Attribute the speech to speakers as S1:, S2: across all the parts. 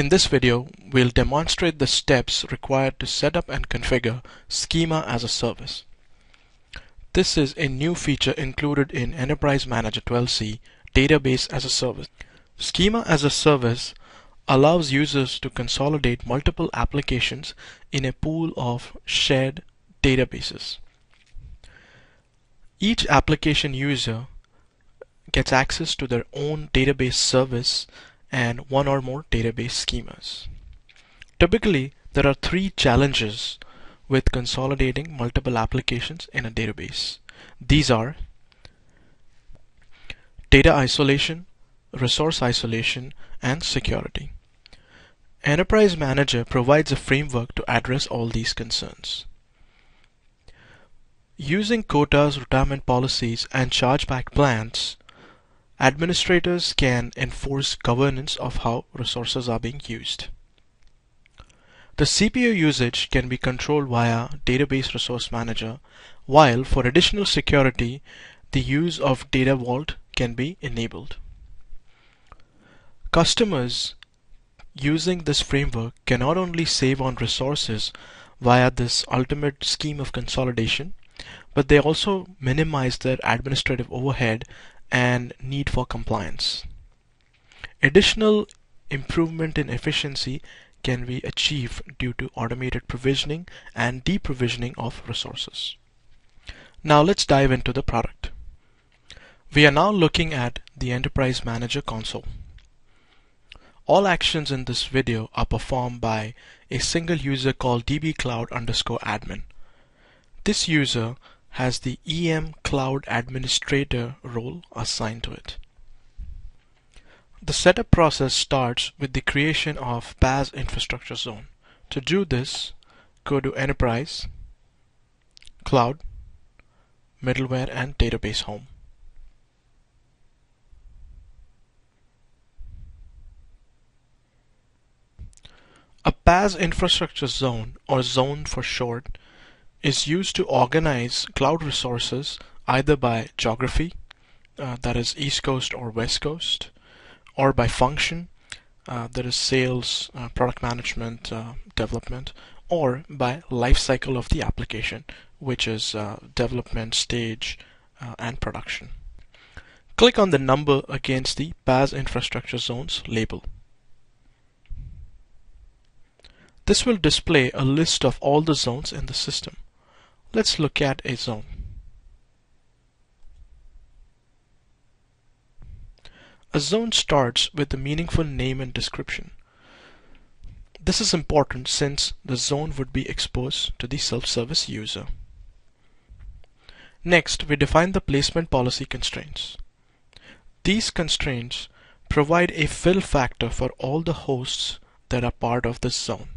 S1: In this video, we'll demonstrate the steps required to set up and configure Schema as a service. This is a new feature included in Enterprise Manager 12c, Database as a Service. Schema as a Service allows users to consolidate multiple applications in a pool of shared databases. Each application user gets access to their own database service and one or more database schemas. Typically, there are three challenges with consolidating multiple applications in a database. These are data isolation, resource isolation, and security. Enterprise Manager provides a framework to address all these concerns. Using quotas, retirement policies, and chargeback plans, administrators can enforce governance of how resources are being used. The CPU usage can be controlled via Database Resource Manager, while for additional security, the use of Data Vault can be enabled. Customers using this framework can not only save on resources via this ultimate scheme of consolidation, but they also minimize their administrative overhead and need for compliance. Additional improvement in efficiency can be achieved due to automated provisioning and deprovisioning of resources. Now let's dive into the product. We are now looking at the Enterprise Manager console. All actions in this video are performed by a single user called dbcloud_admin. This user has the EM Cloud Administrator role assigned to it. The setup process starts with the creation of PaaS infrastructure zone. To do this, go to Enterprise, Cloud, Middleware, and Database Home. A PaaS infrastructure zone, or zone for short, is used to organize cloud resources either by geography, that is East Coast or West Coast, or by function, that is sales, product management, development, or by life cycle of the application, which is development stage and production. Click on the number against the PaaS infrastructure zones label. This will display a list of all the zones in the system. Let's look at a zone. A zone starts with a meaningful name and description. This is important since the zone would be exposed to the self-service user. Next, we define the placement policy constraints. These constraints provide a fill factor for all the hosts that are part of this zone.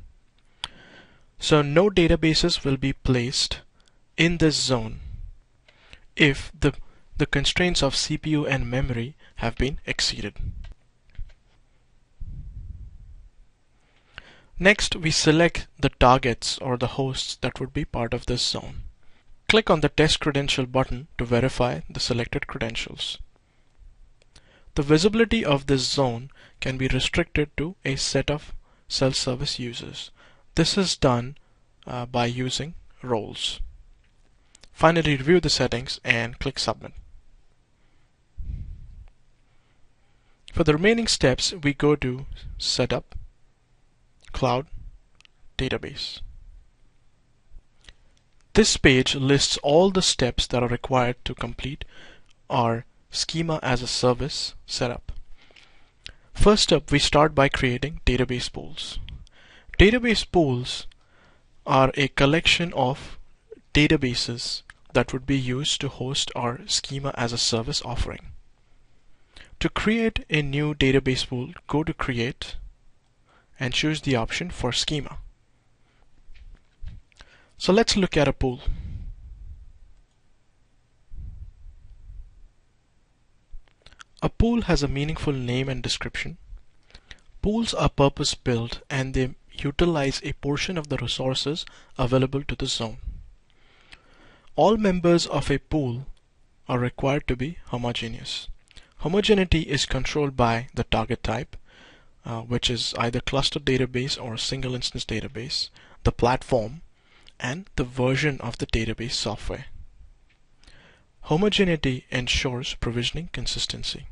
S1: So no databases will be placed in this zone if the constraints of CPU and memory have been exceeded. Next, we select the targets or the hosts that would be part of this zone. Click on the Test Credential button to verify the selected credentials. The visibility of this zone can be restricted to a set of self-service users. This is done by using roles. Finally, review the settings and click Submit. For the remaining steps, we go to Setup, Cloud, Database. This page lists all the steps that are required to complete our Schema as a Service setup. First up, we start by creating database pools. Database pools are a collection of databases that would be used to host our Schema as a Service offering. To create a new database pool, go to Create and choose the option for Schema. So let's look at a pool. A pool has a meaningful name and description. Pools are purpose-built and they utilize a portion of the resources available to the zone. All members of a pool are required to be homogeneous. Homogeneity is controlled by the target type, which is either clustered database or single instance database, the platform, and the version of the database software. Homogeneity ensures provisioning consistency.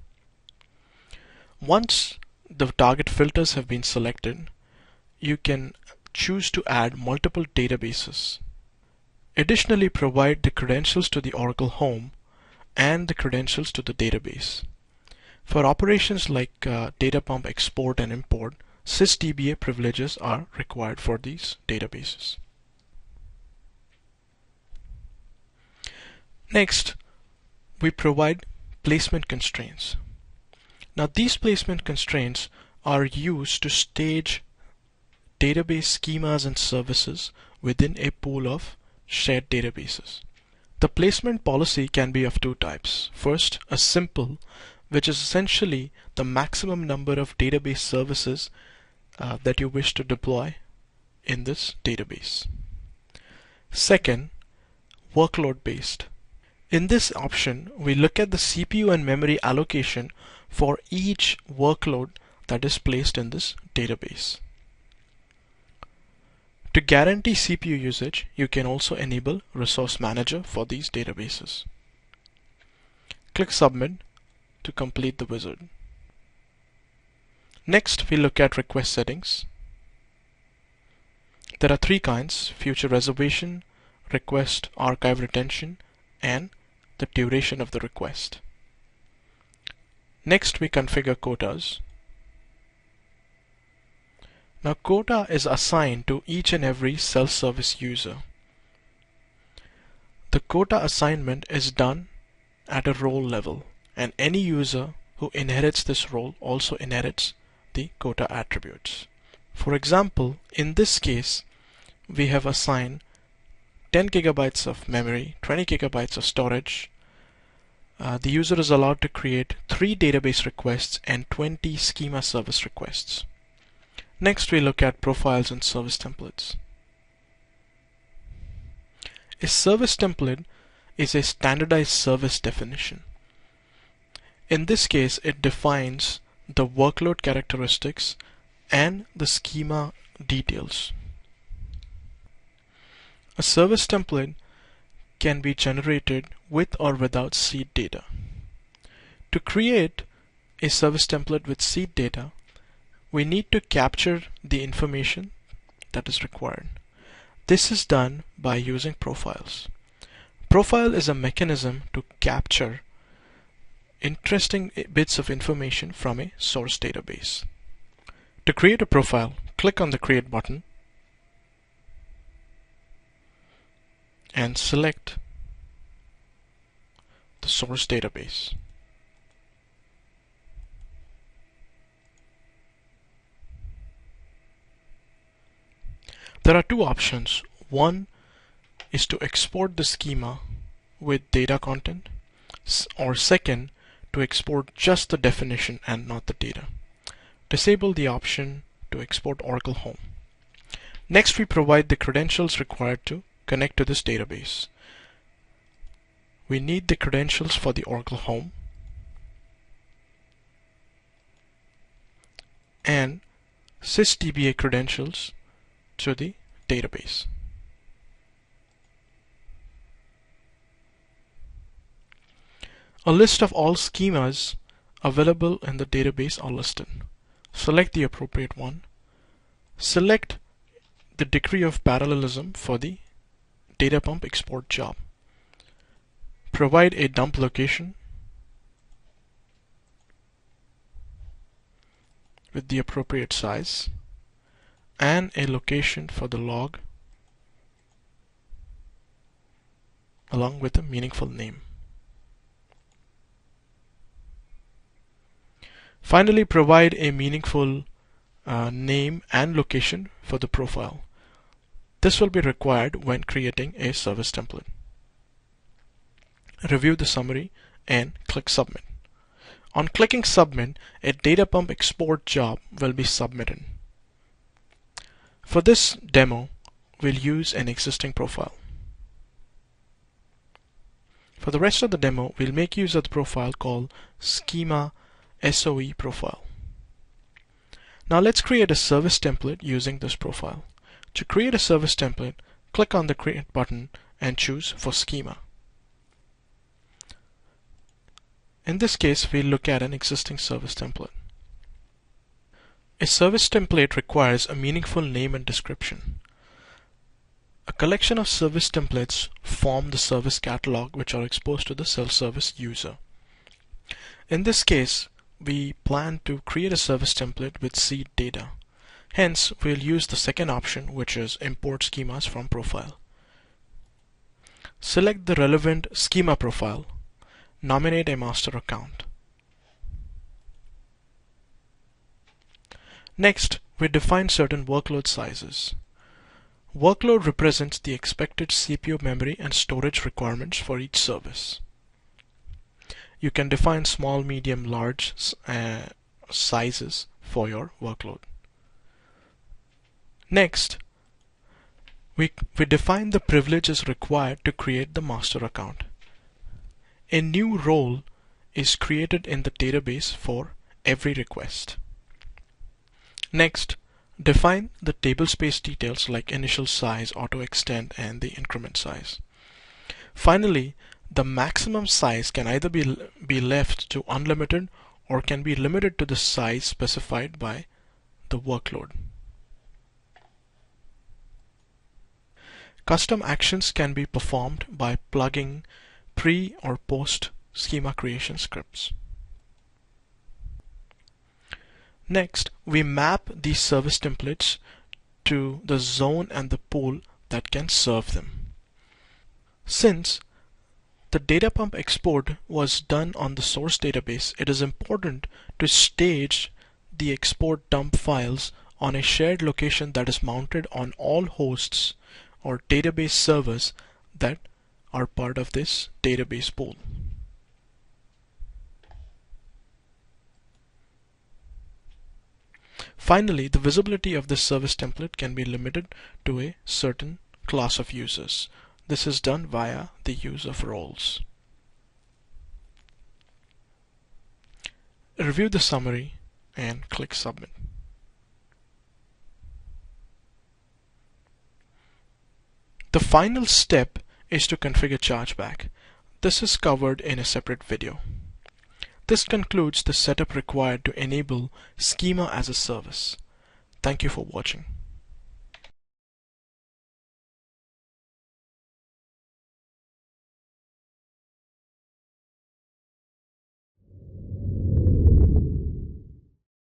S1: Once the target filters have been selected, you can choose to add multiple databases. Additionally, provide the credentials to the Oracle Home and the credentials to the database. For operations like data pump export and import, sysdba privileges are required for these databases. Next, we provide placement constraints. Now, these placement constraints are used to stage database schemas and services within a pool of shared databases. The placement policy can be of two types. First, a simple, which is essentially the maximum number of database services that you wish to deploy in this database. Second, workload based. In this option, we look at the CPU and memory allocation for each workload that is placed in this database. To guarantee CPU usage, you can also enable Resource Manager for these databases. Click Submit to complete the wizard. Next, we look at request settings. There are three kinds: future reservation, request archive retention, and the duration of the request. Next, we configure quotas. Now, quota is assigned to each and every self-service user. The quota assignment is done at a role level, and any user who inherits this role also inherits the quota attributes. For example, in this case, we have assigned 10 gigabytes of memory, 20 gigabytes of storage. The user is allowed to create 3 database requests and 20 schema service requests. Next, we look at profiles and service templates. A service template is a standardized service definition. In this case, it defines the workload characteristics and the schema details. A service template can be generated with or without seed data. To create a service template with seed data, we need to capture the information that is required. This is done by using profiles. Profile is a mechanism to capture interesting bits of information from a source database. To create a profile, click on the Create button and select the source database. There are two options. One is to export the schema with data content, or second, to export just the definition and not the data. Disable the option to export Oracle Home. Next, we provide the credentials required to connect to this database. We need the credentials for the Oracle Home and sysdba credentials to the database. A list of all schemas available in the database are listed. Select the appropriate one. Select the degree of parallelism for the data pump export job. Provide a dump location with the appropriate size and a location for the log along with a meaningful name. Finally, provide a meaningful name and location for the profile. This will be required when creating a service template. Review the summary and click Submit. On clicking Submit, a data pump export job will be submitted. For this demo, we'll use an existing profile. For the rest of the demo, we'll make use of the profile called Schema SOE profile. Now let's create a service template using this profile. To create a service template, click on the Create button and choose for Schema. In this case, we'll look at an existing service template. A service template requires a meaningful name and description. A collection of service templates form the service catalog which are exposed to the self-service user. In this case, we plan to create a service template with seed data. Hence, we'll use the second option, which is import schemas from profile. Select the relevant schema profile. Nominate a master account. Next, we define certain workload sizes. Workload represents the expected CPU memory and storage requirements for each service. You can define small, medium, large sizes for your workload. Next, we define the privileges required to create the master account. A new role is created in the database for every request. Next, define the table space details like initial size, auto extend, and the increment size. Finally, the maximum size can either be left to unlimited or can be limited to the size specified by the workload. Custom actions can be performed by plugging pre or post schema creation scripts. Next, we map these service templates to the zone and the pool that can serve them. Since the data pump export was done on the source database, it is important to stage the export dump files on a shared location that is mounted on all hosts or database servers that are part of this database pool. Finally, the visibility of this service template can be limited to a certain class of users. This is done via the use of roles. Review the summary and click Submit. The final step is to configure chargeback. This is covered in a separate video. This concludes the setup required to enable Schema as a service. Thank you for watching.